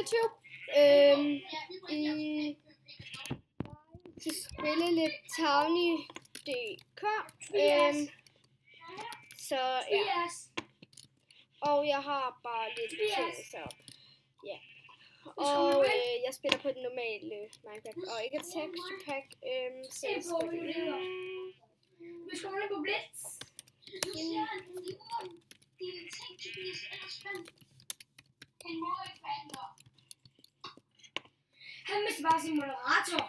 YouTube. I skal spille lidt Tiny.dk. Så ja. Og jeg har bare lidt ting, så ja. Og jeg spiller på den normale Minecraft, og ikke texture pack, så jeg spiller. Vi skal på Blitz. Nu siger han, det er ting, Tobias ellers spændt. Han må ikke være her. Han mister bare sin moderator.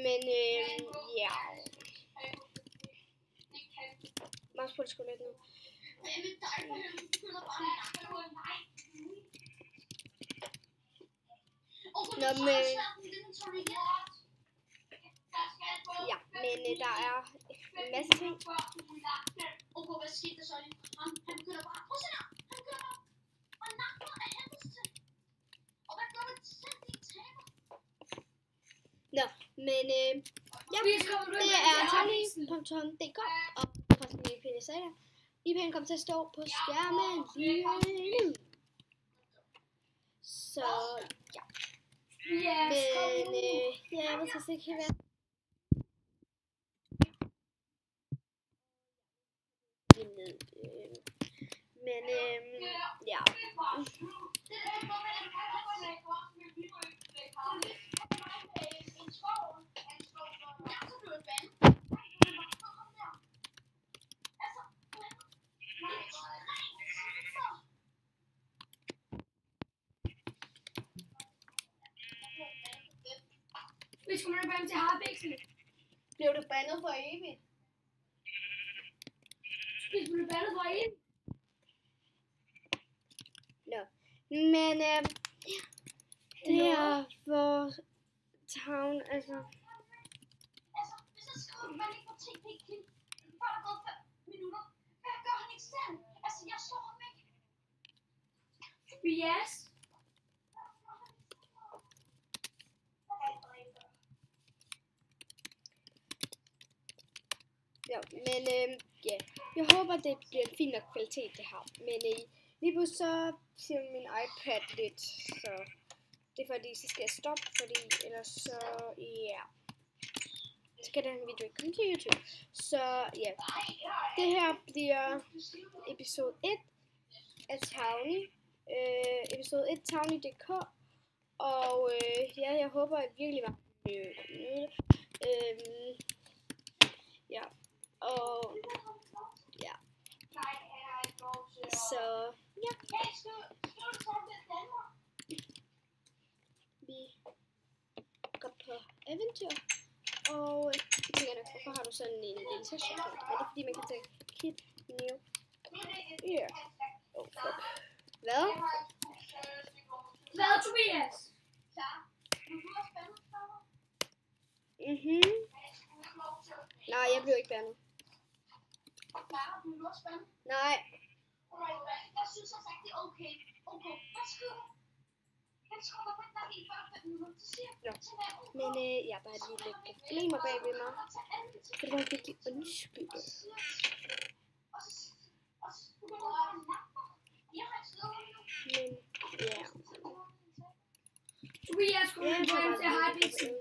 Men ja. Max på det sgu lidt nu. Nå, men ja, men der er en masse ting. Hvad skete der så lige? Han begynder bare, prøv at se der! Han begynder bare og nakker af helvede til. Og hvad gør det til selv, de taber? Nå, men ja, det er Tiny.dk og faktisk min IP'en sagde der. IP'en kommer til at stå på skærmen lige nu. Så ja. Men ja, jeg ved faktisk ikke helt hvad. Men ja. Vi skal med bandet til Harpixen. Blev du bandet for evigt? Vi blev bandet for evigt. Nå. Men det er vores town, altså. Hvis jeg skriver, man ikke på TP Kill, før der er gået 5 minutter, hvad gør han ikke selv? Altså, jeg så ham ikke. Tobias. Ja, men ja. Jeg håber, det bliver en fin nok kvalitet, det her. Men lige pludselig så siger min iPad lidt, så det er fordi, så skal jeg stoppe, fordi ellers så, ja. Så kan den her video ikke komme til YouTube. Så ja, det her bliver episode 1 af Tiny. Episode 1 Tiny.dk. Og ja, jeg håber at virkelig meget ja. Og ja. Så ja. Vi går på eventyr. Og jeg tænker nok, hvorfor har du sådan en lille session? Er det fordi man kan tage kit new? Yeah. Oh fuck. Hvad? Hvad, Tobias? Nej, jeg blev ikke bandet. Nej. Jeg synes også ikke, det er okay. Okay, hvad skriver du? Han skriver på den der helt før 5 minutter. Så siger jeg, men ja, der er lige lidt problemer bag ved mig. Det var virkelig undskyld. Men ja. Tobias, skulle du gå ind til Harpixen?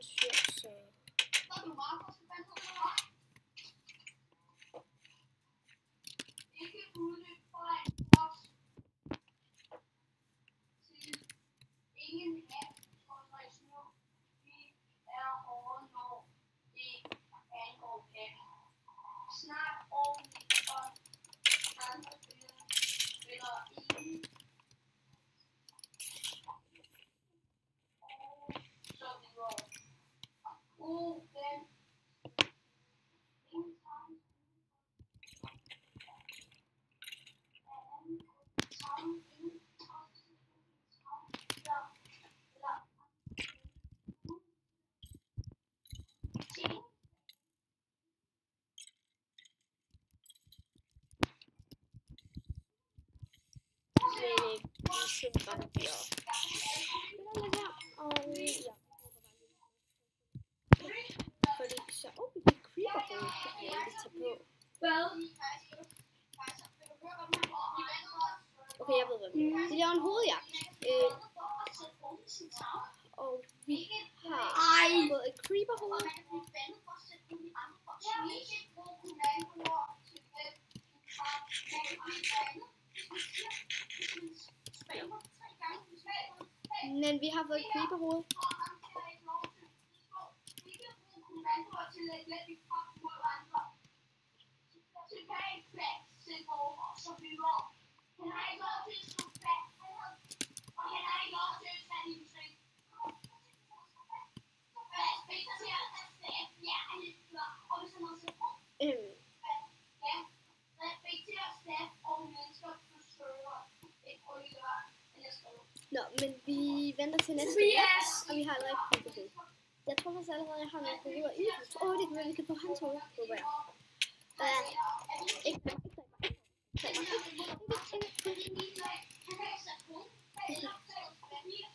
Fordi så, vi kan creeper på, det kan jeg lige tage på. Hvad? Okay, jeg ved, hvad vi gør. Vi laver en hovedjagt. Og vi har fået et creeper-hoved. Men vi har fået et creeper-hoved. Nå, men vi venter til næste uge, og vi har allerede et creeper-hoved. Jeg tror faktisk allerede, jeg har nogle gode i hus. Det kan være, vi kan få hans hoved, håber jeg.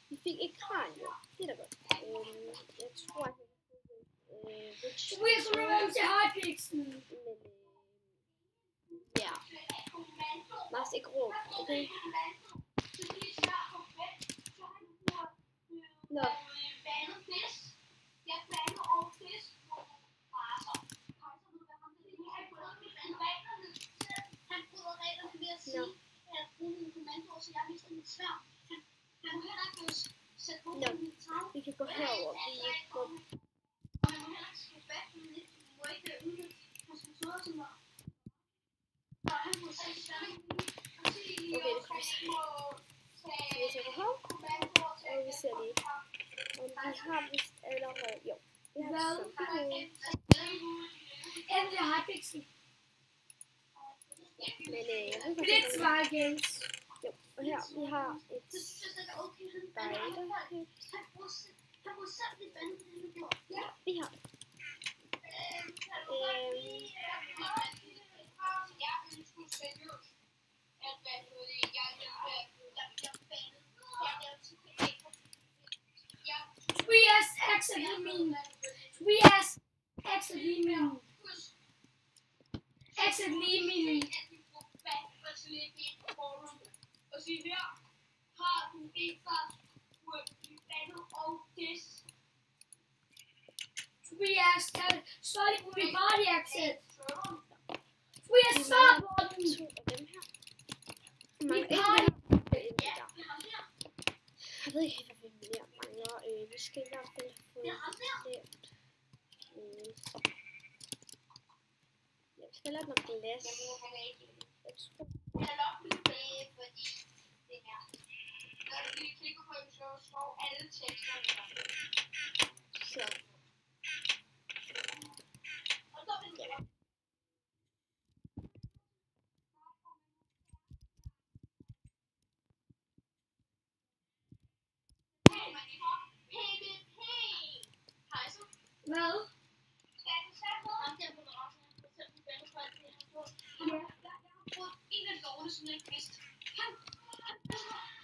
Vi fik ikke kranje. Det er da godt. Jeg tror, at Vi er kommet til Hypixen. Ja. Mars ikke råb, okay? Nå. Nå, vi kan gå herover. Vi går... Okay, det kommer vi til at gå her. Og vi ser lige. Og vi har vist allerede... Jo. Vi har zombie. Endelig Hypixen. Men det er et svar games. Jo, og her vi har et spejderhæt. Ja, vi har det. Tobias, exit min. Tobias, exit min. Exit min. Og sige her, har du en fast vandet og this. Tobias, så er det på min party accent. Tobias, svar på den. Min party. Jeg ved ikke, hvad vi mere mangler. Vi skal i hvert fald få lavet. Ja, vi skal lave noget glas. Jeg tror. Jeg er nok tilbage, fordi det her. Når du lige klikker på den, så står alle teksterne der. Så. Og så vil jeg. Hvad? Skal jeg tage på ham der på garagen? For eksempel Bendefolk, det har gjort. Jeg har fået en af lovene, som jeg ikke vidste. Han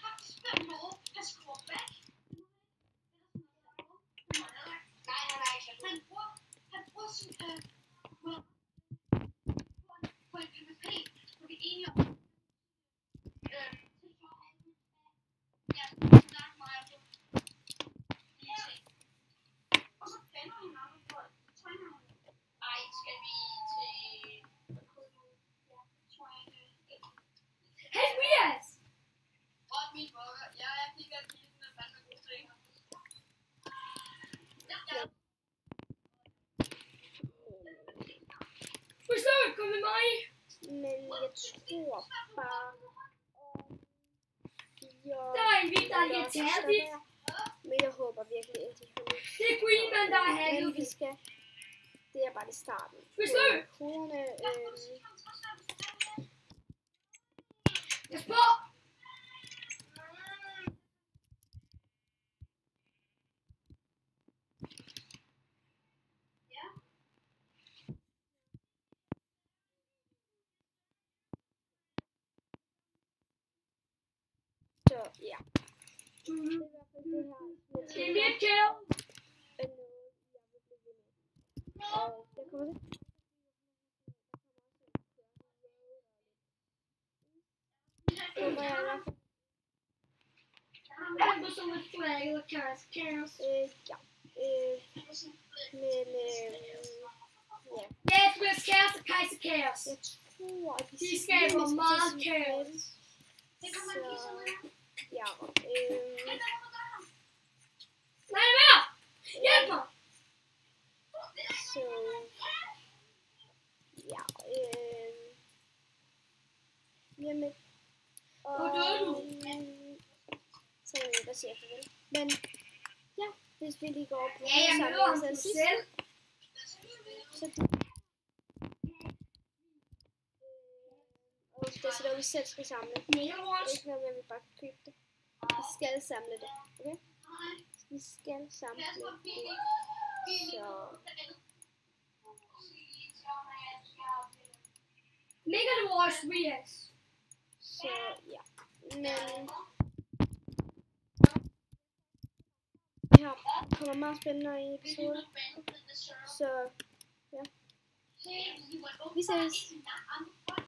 har spændt noget. Han skruer væk. Nej. Han bruger sin på en PvP. På det ene år. Jeg skal snakke meget på. Og så finder vi mange folk. Ej, skal vi til... Hey Tobias! Råd min burger. Jeg fik at give den en fandme god ting. Forsøg, kom med mig! Men jeg tror bare... Der er en vild, der er irriteret. Men jeg håber virkelig, at de har lyst. Det er Greenman, der er hacket. Men vi skal... Det er bare det starten. Forsøg! Koderne... Jeg spår! Så ja. Det er i hvert fald det her. Det er mit kill! Og jeg kommer til... håber jeg i hvert fald. Jeg får som et flag og kaos. Ja. Men ja. Netflix kaos og kejser kaos. Jeg tror, at De skaber meget kaos. Så ja. Nej, hvad? Hjælp mig! Så ja. Jamen. Hvor døde du? Så der siger jeg farvel. Men ja, hvis vi lige går på Ja, jeg møder ham til selv. Så og det er så der, vi selv skal samle. Det Mere er vores. ikke noget med, at vi bare kan købe det. Vi skal samle det, okay? Vi skal samle det. Så Mega det vores Rias. så ja. Men her kommer meget spændende i episoder. Så ja. Vi ses.